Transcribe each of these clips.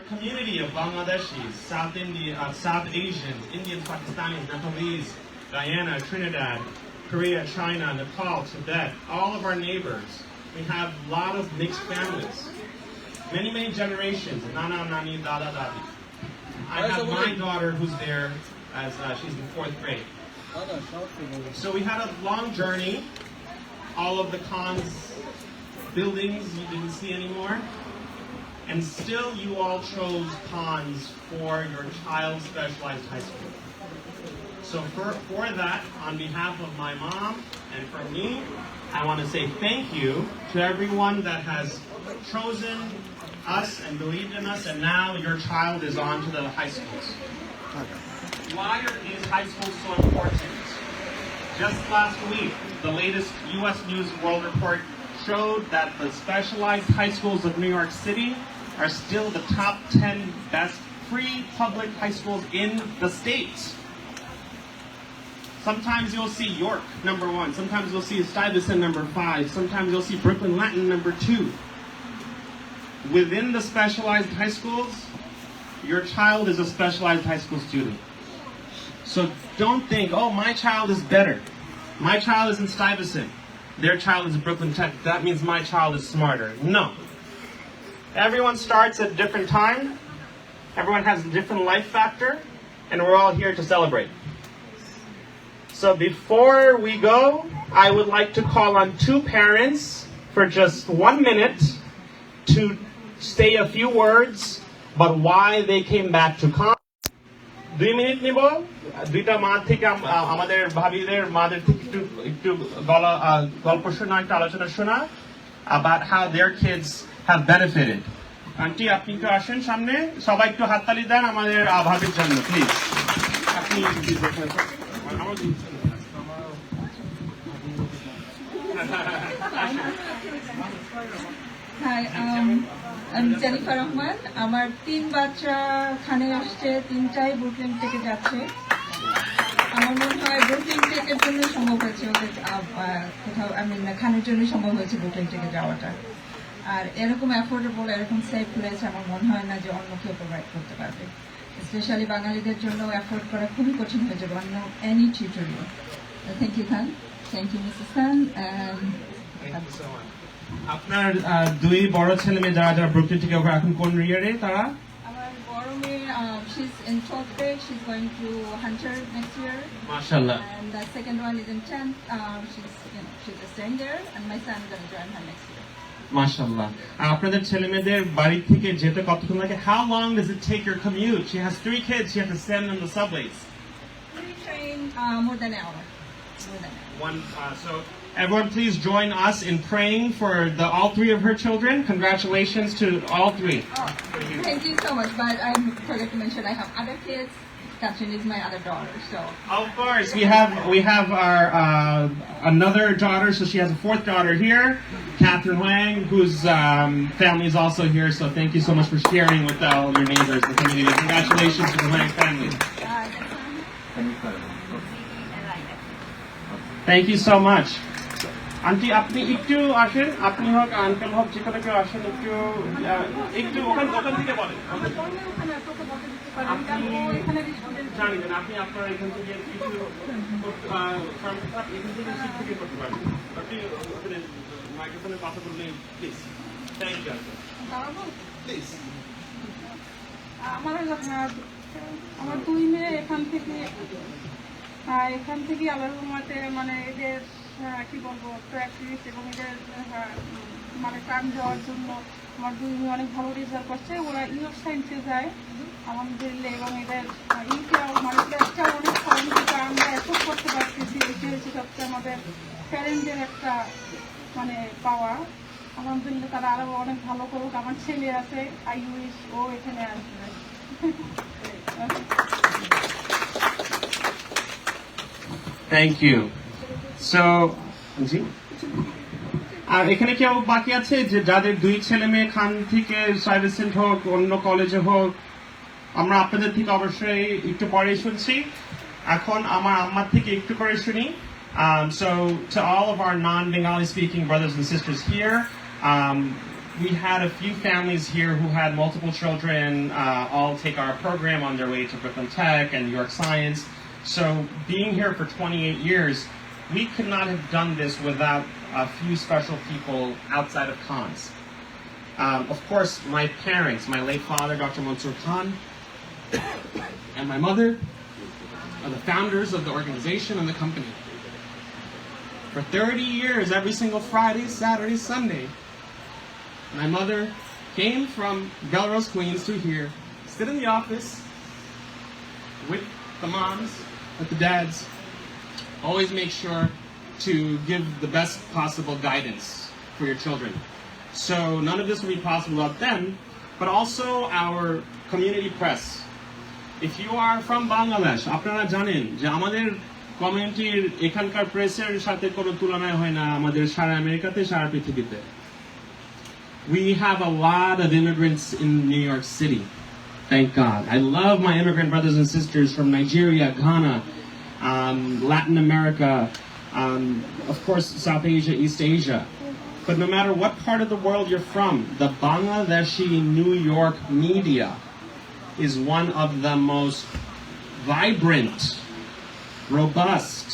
community of Bangladeshis, South Asians, Indians, Pakistanis, Nepalese, Guyana, Trinidad, Korea, China, Nepal, Tibet, all of our neighbors. We have a lot of mixed families. Many generations, Nana, Nani, Dada, Dadi. I have my daughter who's there as she's in 4th grade. So we had a long journey. All of the cons buildings you didn't see anymore. And still you all chose cons for your child's specialized high school. So for that, on behalf of my mom and for me, I want to say thank you to everyone that has chosen us and believed in us, and now your child is on to the high schools. Why are these high schools so important? Just last week, the latest U.S. News World Report showed that the specialized high schools of New York City are still the top 10 best free public high schools in the States. Sometimes you'll see York, number 1. Sometimes you'll see Stuyvesant, number 5. Sometimes you'll see Brooklyn Latin, number 2. Within the specialized high schools, your child is a specialized high school student. So don't think, oh, my child is better. My child is in Stuyvesant. Their child is in Brooklyn Tech. That means my child is smarter. No. Everyone starts at a different time. Everyone has a different life factor. And we're all here to celebrate. So before we go, I would like to call on 2 parents for just 1 minute to say a few words about why they came back to Con. 2 minute নিব 2টা মা থেকে আমাদের ভাবিদের মাদের থেকে একটু গল্প শোনা একটা আলোচনা শোনা about how their kids have benefited. Aunty আপনি একটু আসেন সামনে সবাই একটু হাততালি দেন আমাদের ভাবির জন্য প্লিজ আপনি Hi, I'm Jennifer Rahman. আমার 3 বাচ্চা খানে আসছে 3টাই ব্রুকলিন থেকে যাচ্ছে আমার মনে হয় ব্রুকলিন টেকের জন্য সম্ভব হয়েছে ওদের কোথাও খানের জন্য সম্ভব হয়েছে ব্রুকলিন থেকে যাওয়াটা আর এরকম অ্যাফোর্ডেবল এরকম সেফ প্লেস আমার মনে হয় না যে অন্য কেউ প্রোভাইড করতে পারবে স্পেশালি বাঙালিদের জন্য অ্যাফোর্ড করা খুবই কঠিন হয়ে যাবে অন্য any tutorial thank you Khan thank you Mrs Khan আপনার 2 বড় ছেলে মেয়ে যারা ব্রুকলিন থেকে এখন কোন ইয়ারে তারা আমার বড় মেয়ে she's in 12th grade she's going to Hunter next year mashallah and the second one is in 10th she's staying there and my son is going to join her next year mashallah আপনাদের ছেলে মেয়েদের বাড়ি থেকে যেতে কতক্ষণ লাগে how long does it take your commute she has 3 kids she has to send them the subways we train more than an hour so everyone please join us in praying for all 3 of her children. Congratulations to all 3. Oh, thank you so much. But I forgot to mention I have other kids. Catherine is my other daughter. So of course we have our another daughter. So she has a 4th daughter here, Catherine Wang, whose family is also here. So thank you so much for sharing with all your neighbors and community. Congratulations to the Wang family. Thank you so much. Aunty আপনি একটু আসেন আপনি হোক uncle হোক যে কোনো কেউ আসেন একটু ওখান থেকে বলেন জানেন আপনি আপনার এখান থেকে কিছু এখান থেকে করতে পারেন আপনি মাইক্রোফোনে কথা বললেন প্লিজ থ্যাংক ইউ প্লিজ আমার 2 মেয়ে এখান থেকে আল্লাহর রহমতে মানে এদের কি বলবো প্র্যাকটিস এবং এদের মানে টাইম দেওয়ার জন্য আমার 2 মেয়ে অনেক ভালো রেজাল্ট করছে ওরা ইউরোপ সায়েন্সে যায় আলহামদুলিল্লাহ এবং এদের ইউটিআর মানে ক্লাসটা অনেক কম কিন্তু আমরা অ্যাফোর্ড করতে পারতেছি এটা হচ্ছে সবচেয়ে আমাদের প্যারেন্টদের একটা মানে পাওয়া আলহামদুলিল্লাহ তারা আরও অনেক ভালো করুক আমার ছেলে আছে আই উইশ ও এখানে আসবে Thank you. So, জি আর এখানে কেউ বাকি আছে যে যাদের 2 ছেলে মেয়ে খান থেকে সার্ভিসেন্ট হোক অন্য কলেজে হোক আমরা আপনাদের থেকে অবশ্যই একটু পরে শুনছি এখন আমার আম্মার থেকে একটু করে শুনি so to all of our non-Bengali speaking brothers and sisters here we had a few families here who had multiple children all take our program on their way to Brooklyn Tech and New York Science. So being here for 28 years, we could not have done this without a few special people outside of Khan's. Of course, my parents, my late father, Dr. Mansour Khan, and my mother are the founders of the organization and the company. For 30 years, every single Friday, Saturday, Sunday, my mother came from Belrose, Queens to here, sit in the office with the moms, with the dads, always make sure to give the best possible guidance for your children. So none of this would be possible without them, but also our community press. If you are from Bangladesh, আপনারা জানেন যে আমাদের কমিউনিটির এখানকার প্রেসের সাথে কোনো তুলনায় হয় না আমাদের সারা আমেরিকাতে সারা পৃথিবীতে. We have a lot of immigrants in New York City. Thank God. I love my immigrant brothers and sisters from Nigeria, Ghana, Latin America, of course South Asia, East Asia. But no matter what part of the world you're from, the Bangladeshi New York media is one of the most vibrant, robust,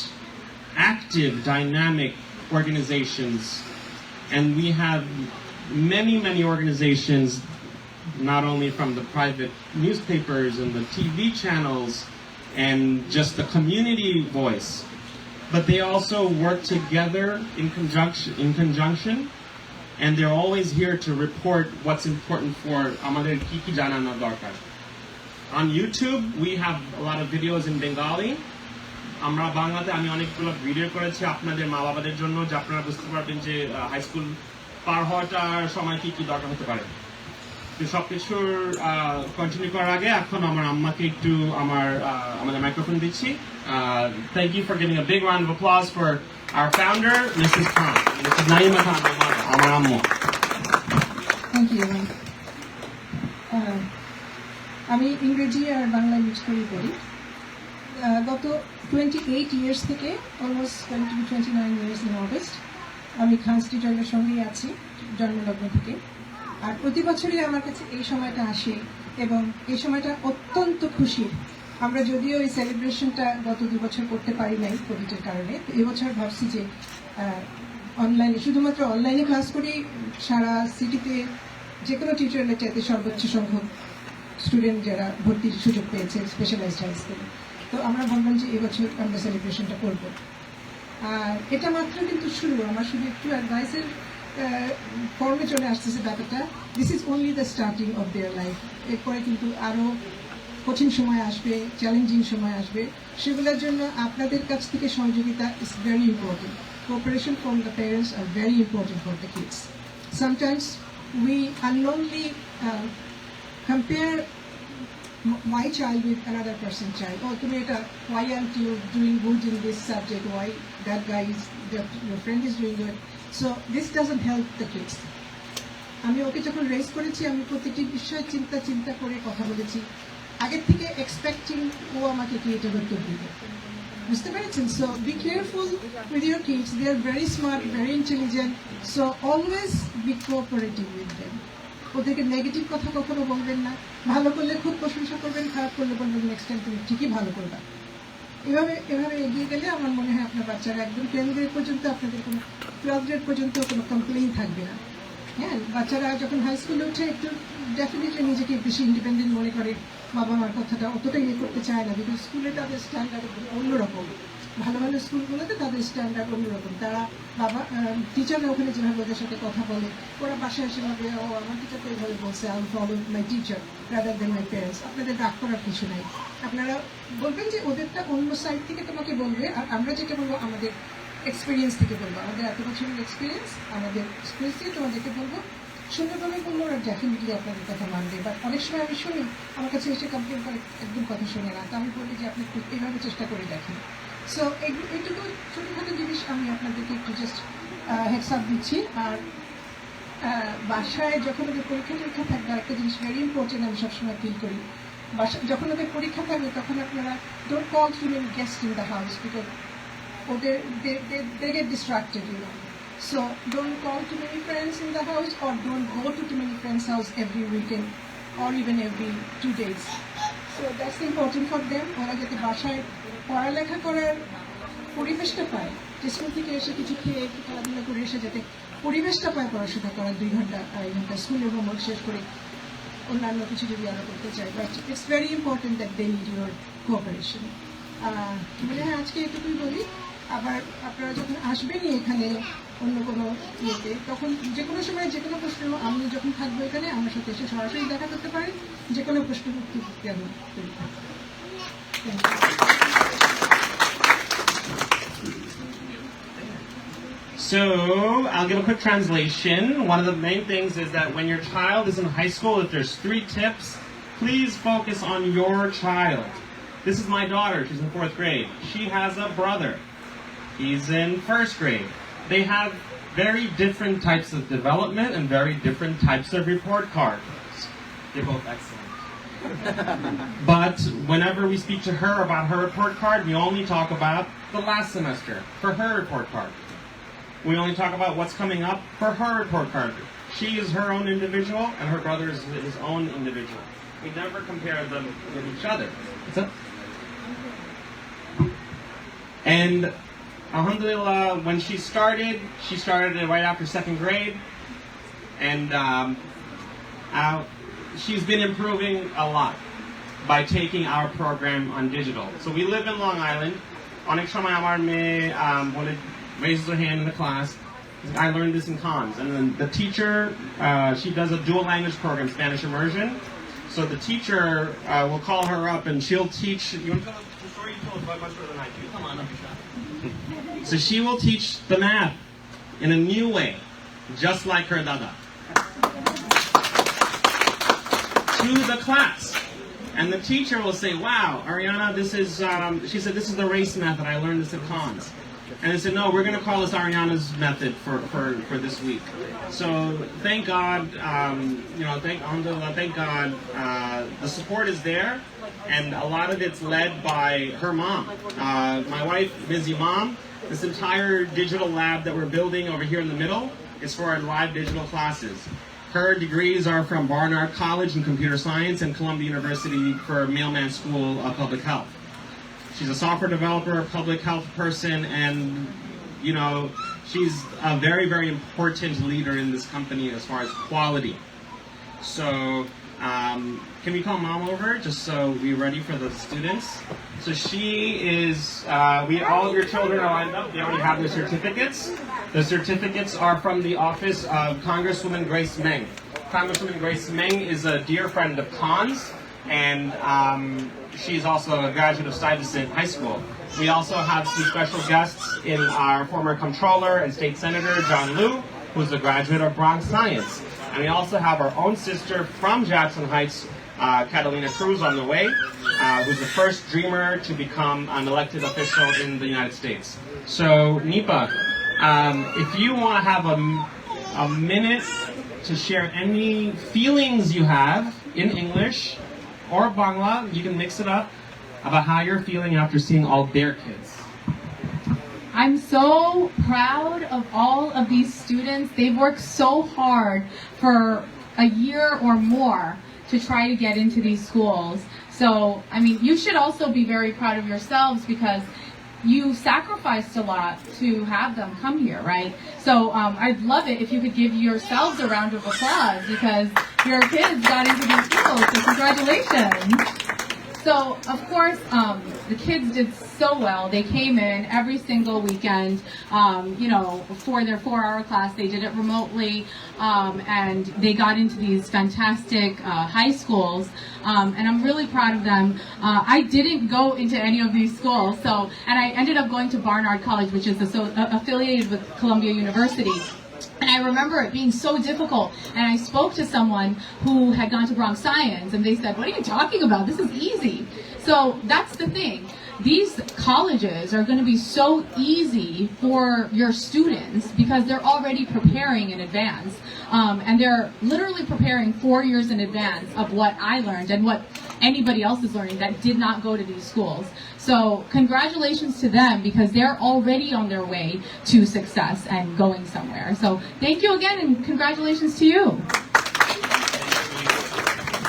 active, dynamic organizations. And we have many organizations, not only from the private newspapers and the TV channels and just the community voice, but they also work together in conjunction, and they're always here to report what's important for amader kiki janano dorkar. On YouTube, we have a lot of videos in Bengali. আমরা বাংলাতে আমি অনেকগুলো video করেছি আপনাদের মা বাবাদের জন্য, যে আপনারা বুঝতে পারবেন যে হাই স্কুল পার হওয়াটার সময় কি কি দরকার হতে পারে। তো সবকিছুর কন্টিনিউ করার আগে এখন আমার আম্মাকে একটু আমাদের মাইক্রোফোন দিচ্ছি। Thank you for giving a big round of applause for our founder, Mrs. Khan, Mrs. Naima Khan, আমার আম্মু। Thank you. আমি ইংরেজি আর বাংলা মিক্স করে পড়ি। গত 28 ইয়ার্স থেকে অলমোস্ট 29 ইয়ার্স ইন অগস্ট আমি খানস টিচারের সঙ্গেই আছি জন্মলগ্ন থেকে। আর প্রতি বছরই আমার কাছে এই সময়টা আসে এবং এই সময়টা অত্যন্ত খুশির। আমরা যদিও এই সেলিব্রেশনটা গত 2 বছর করতে পারি নাই কোভিডের কারণে, তো এবছর ভাবছি যে অনলাইনে, শুধুমাত্র অনলাইনে ক্লাস করেই সারা সিটিতে যে কোনো টিচারের চাইতে সর্বোচ্চ সংখ্যক স্টুডেন্ট যারা ভর্তির সুযোগ পেয়েছে স্পেশালাইজড হাই স্কুলে। তো আমরা ভাবলাম যে এবছর আমরা সেলিব্রেশনটা করবো। আর এটা মাত্র কিন্তু শুরু, আমার শুধু একটু অ্যাডভাইসের ফর্মে চলে আসতেছে ব্যাপারটা। This is only the starting of their life. এরপরে কিন্তু আরও কঠিন সময় আসবে, চ্যালেঞ্জিং সময় আসবে, সেগুলোর জন্য আপনাদের কাছ থেকে সহযোগিতা is very important. Cooperation from the parents are very important for the kids. Sometimes we unknowingly compare my child with another person's child. Oh, why aren't you doing good in this subject? Why that guy is, your friend is doing good? So this doesn't help the kids. আমি ওকে যখন race করেছি, আমি প্রতিটি বিষয়ে চিন্তা করে কথা বলেছি, আগের থেকে এক্সপেক্টিং ও আমাকে কি এটা উত্তর দিবে, বুঝতে পেরেছেন? So be careful with your kids, they are very smart, very intelligent, so always be cooperative with them. ওদেরকে নেগেটিভ কথা কখনো বলবেন না, ভালো করলে খুব প্রশংসা করবেন, খারাপ করলে বলবেন নেক্সট টাইম তুমি ঠিকই ভালো করবা। এভাবে এগিয়ে গেলে আমার মনে হয় আপনার বাচ্চারা একদম 10 গ্রেড পর্যন্ত, আপনাদের কোনো 12 গ্রেড পর্যন্ত কোনো কমপ্লেইন থাকবে না। হ্যাঁ, বাচ্চারা যখন হাই স্কুলে উঠে একটু ডেফিনেটলি নিজেকে বেশি ইন্ডিপেন্ডেন্ট মনে করে, বাবা মার কথাটা অতটা ইয়ে করতে চায় না, বিকজ স্কুলে তাদের স্ট্যান্ডার্ড অন্যরকম। ভালো ভালো স্কুলগুলোতে তাদের স্ট্যান্ডার্ড অন্যরকম। তারা টিচাররা ওখানে যেভাবে ওদের সাথে কথা বলে, ওরা বাসায় এসে ভাবে ও আমার টিচার তো এইভাবে বলছে, I follow my teacher rather than my parents. আপনাদের রাগ করার কিছু নাই, আপনারা বলবেন যে ওদেরটা অন্য সাইড থেকে তোমাকে বলবে, আর আমরা যেটা বলবো আমাদের এক্সপিরিয়েন্স থেকে বলবো, আমাদের এত বছরের এক্সপিরিয়েন্স, আমাদের এক্সপিরিয়েন্স থেকে তোমাদেরকে বলবো। সুন্দরভাবে বলবো, ওরা ডেফিনেটলি আপনাদের কথা মানবে। বাট অনেক সময় আমি শুনি আমার কাছে এসে কমপ্লেন করে, একদম কথা শুনে না, তো আমি বলি যে আপনি এইভাবে চেষ্টা করে দেখেন। সো এইটুকু ছোটোখাটো জিনিস আমি আপনাদেরকে একটু জাস্ট হেডস আপ দিচ্ছি। আর বাসায় যখন ওদের পরীক্ষা থাকবে, একটা জিনিস ভেরি ইম্পর্টেন্ট আমি সবসময় ফিল করি, বাসায় যখন ওদের পরীক্ষা থাকবে তখন আপনারা don't call too many guest in the house, because ওদের they get distracted, you know. So don't call too many friends in the house, or don't go to too many friends' house every weekend or even every 2 days. So that's important for them. ওরা যাতে বাসায় পড়ালেখা করার পরিবেশটা পায়, যে school থেকে এসে কিছু খেয়ে একটু খেলাধুলা করে এসে যাতে পরিবেশটা পায় পড়াশোনা করার 2 ঘন্টা 2.5 ঘন্টা স্কুলের হোমওয়ার্ক শেষ করে অন্যান্য কিছু যদি আমরা করতে চাই। But it's very important that they need your cooperation. মানে হ্যাঁ, আজকে এটুকুই বলি। আবার আপনারা যখন আসবেনই এখানে অন্য কোনো ইয়েতে, তখন যে কোনো সময় যে কোনো প্রশ্ন, আমি যখন থাকবো এখানে আমার সাথে এসে সরাসরি দেখা করতে পারেন, যে কোনো প্রশ্নের উত্তর দিতে আমি তৈরি থাকবো। So, I'll give a quick translation. One of the main things is that when your child is in high school, if there's 3 tips, please focus on your child. This is my daughter. She's in 4th grade. She has a brother. He's in 1st grade. They have very different types of development and very different types of report cards. They're both excellent. But whenever we speak to her about her report card, we only talk about the last semester for her report card. We only talk about what's coming up for her report card. She is her own individual, and her brother is his own individual. We never compare them with each other. What's up? And alhamdulillah, when she started it right after 2nd grade, and she's been improving a lot by taking our program on digital. So we live in Long Island. Onek shamay amar meye raises her hand in the class. I learned this in cons. And then the teacher, she does a dual language program, Spanish immersion. So the teacher will call her up and she'll teach. You want to tell the story? You told us much better than I do. Come on, So she will teach the math in a new way, just like her dada, to the class. And the teacher will say, wow, Ariana, this is, she said, this is the race method. I learned this at cons. And I said, no, we're going to call this Ariana's method for this week. So thank God, thank God, the support is there. And a lot of it's led by her mom. My wife, busy mom. This entire digital lab that we're building over here in the middle is for our live digital classes. Her degrees are from Barnard College in Computer Science and Columbia University for Mailman School of Public Health. She's a software developer, public health person, and, you know, she's a very, very important leader in this company as far as quality. So, can we call Mom over just so we're ready for the students? So she is, all of your children are lined up. They already have their certificates. The certificates are from the office of Congresswoman Grace Meng. Congresswoman Grace Meng is a dear friend of Khan's, and she's also a graduate of Stuyvesant High School. We also have some special guests in our former comptroller and state senator, John Liu, who's a graduate of Bronx Science. And we also have our own sister from Jackson Heights, Catalina Cruz, on the way, who's the first dreamer to become an elected official in the United States. So, Nipa, if you want to have a minute to share any feelings you have in English or Bangla, you can mix it up, about how you're feeling after seeing all their kids. I'm so proud of all of these students. They've worked so hard for a year or more to try to get into these schools. So, I mean, you should also be very proud of yourselves because you sacrificed a lot to have them come here, right? So I'd love it if you could give yourselves a round of applause because your kids got into these schools, so congratulations. So, of course, the kids did so well. They came in every single weekend, for their 4-hour class. They did it remotely, and they got into these fantastic high schools, and I'm really proud of them. I didn't go into any of these schools, and I ended up going to Barnard College, which is affiliated with Columbia University. And I remember it being so difficult. And I spoke to someone who had gone to Bronx Science, and they said, what are you talking about? This is easy. So that's the thing. These colleges are going to be so easy for your students because they're already preparing in advance. And they're literally preparing 4 years in advance of what I learned and what anybody else is learning that did not go to these schools. So congratulations to them because they're already on their way to success and going somewhere. So thank you again and congratulations to you.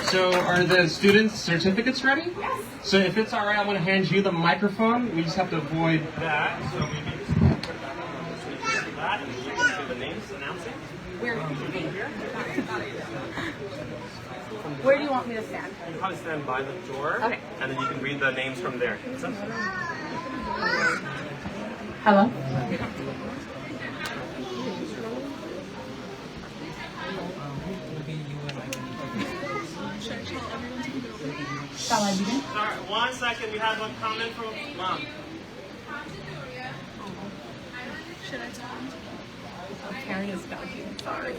So are the students' certificates ready? Yes. So if it's all right, I'm going to hand you the microphone. We just have to avoid that. So maybe just put that on that, and you can do the names announcing. Where do you want me to stand? You can probably stand by the door, Okay. and then you can read the names from there. Hello. Shall I begin? Sorry, 1 second. We have a comment from Mom. Should I talk? Karen is talking. Sorry.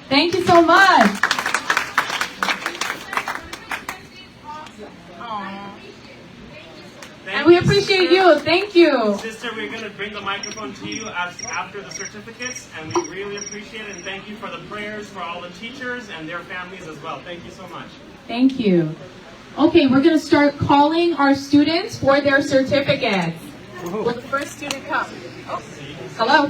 Thank you so much. And we appreciate you. Thank you. Sister, we're going to bring the microphone to you after the certificates, and we really appreciate it. And thank you for the prayers for all the teachers and their families as well. Thank you so much. Thank you. Okay, we're going to start calling our students for their certificates. Will the first student come? Oh. Hello.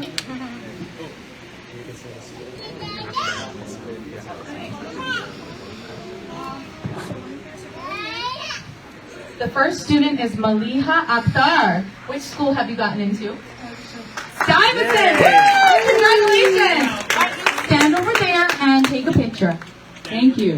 The first student is Maliha Akhtar. Which school have you gotten into? Stuyvesant! Woo! Congratulations! Stand over there and take a picture. Thank you.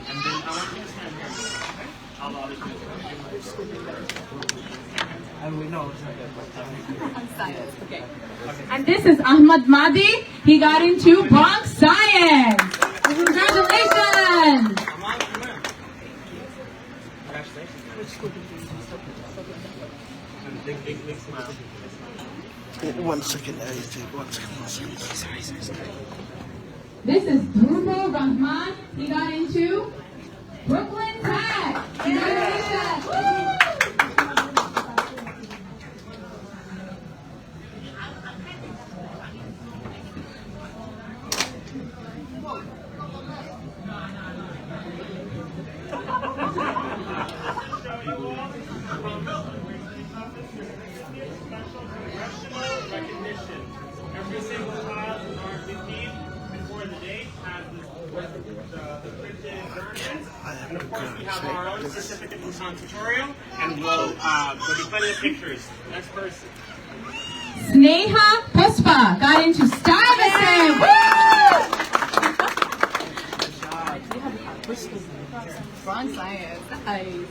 And then I want you to stand here. Okay? I'll allow you to And this is Ahmad Madi. He got into Bronx Science. Congratulations! Big smile. 1 second, 1 second. Sorry. This is Dhruva Rahman. He got into Brooklyn Tech. Congratulations! Woo! Recognition. Every single child in RCP before the date has the printed versions. And of course we have our own certificate and tutorial, and there'll be plenty of pictures. Next person. Sneha Puspa got into Stuyvesant. Woo! Bronx Science. Nice.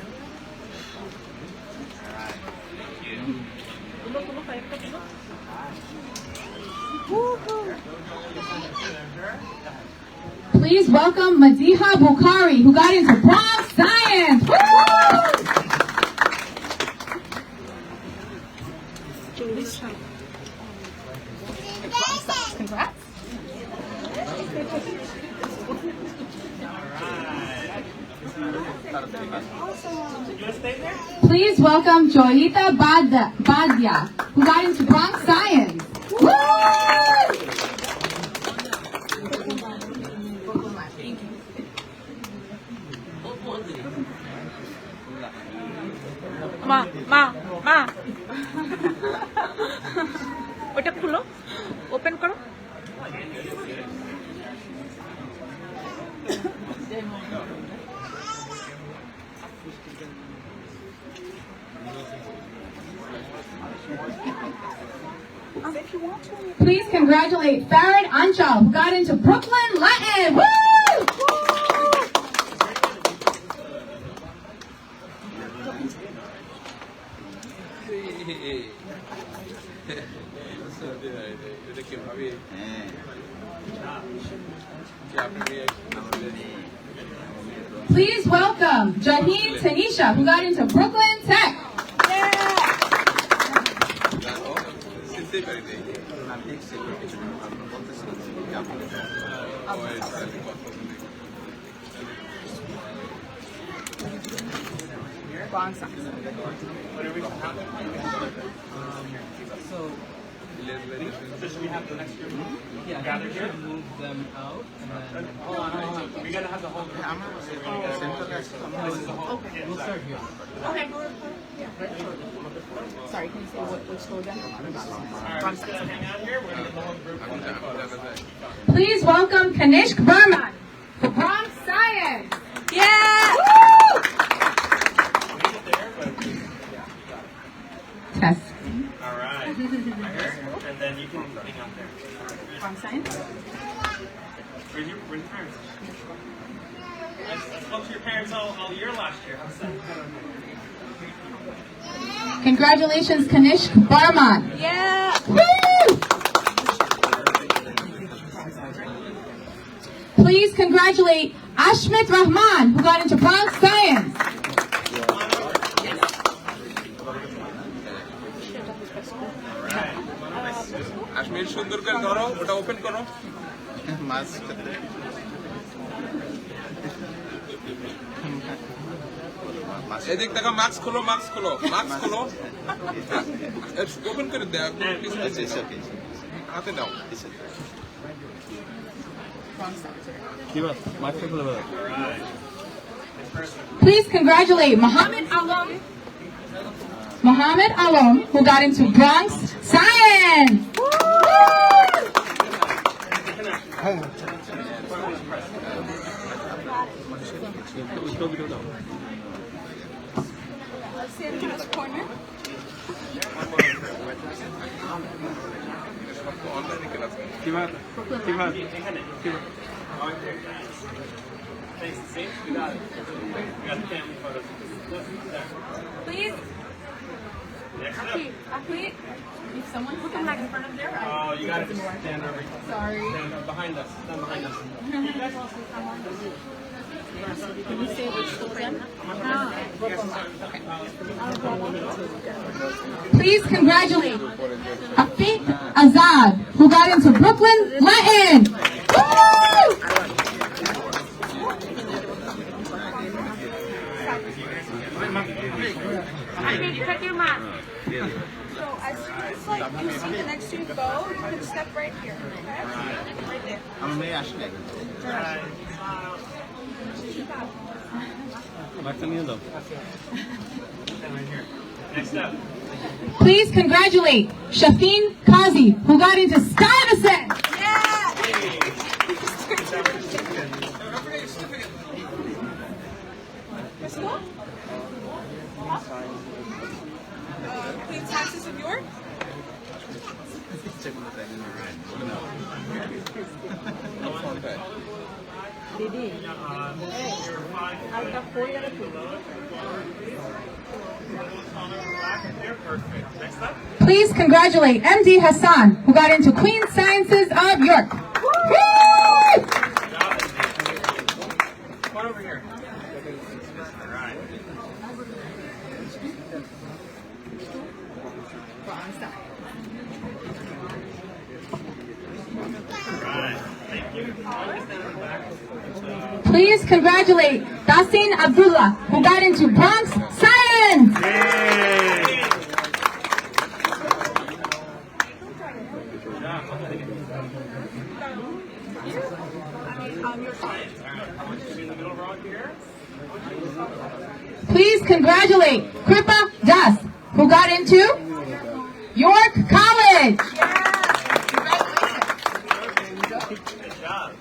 Please welcome Madiha Bukhari, who got into Bronx Science. Woo! Congrats. Please welcome Joyita Badia, who got into Bronx Science. Woo! মা ওটা খুলো open করো Please congratulate Farad Anchal, who got into Brooklyn Latin. Woo! Please welcome Jaheen Tanisha, who got into Brooklyn Tech. বুঝতেই পারি নাই আমি দেখছি কিছু বলতেছিলাম যে আপনাদের So should we have the next group gathered here? Move them out and then Hold on. We gotta have the whole group. This is the whole. we'll start here. Sorry, can you say which school again? Alright, we're just gonna hang out here. We're gonna get the whole group. Please welcome Kanishk Burman for Bronx Science. Yeah! Test. Alright. And then you can hang out there. Bongshai? Where's your parents? I spoke to your parents all year last year. How's that? Congratulations, Kanishk Burman. Yeah! Woo! Please congratulate Ashmit Rahman, who got into Bronx Science. Kashmir সুন্দর করে ধরো ওটা open করো এদিক থেকে mask খোলো open করে দেয় হাতে দাও Please congratulate Muhammad Alam, who got into Bronx Science. Stand in this corner. Thanks, see? We got it. We got the family photos. Please. Next up. If someone put them like in front of their eyes. Oh, you gotta just stand over here. Sorry. Stand behind us. Stand behind us. Can you say which school again? Please congratulate Afiq Azad, who got into Brooklyn Latin. Woo! So as soon as like you see the next student go, you can step right here. Okay? Right there. আমার মেয়ে আসলে Next up. Please congratulate Shafin Kazi, who got into Stuyvesant. Let's go. Clean taxes of York. Please congratulate MD Hassan, who got into Queen Sciences of York. Woo! Come on over here. All right. Thank you. Please congratulate Dasin Abdullah, who got into Bronx Science. Please congratulate Kripa Das, who got into York College. Good job.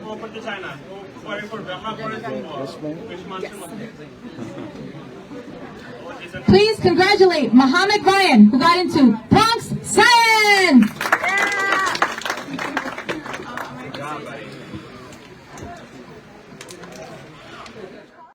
We'll put the China. We'll put which month? Please congratulate Muhammad Ryan, who got into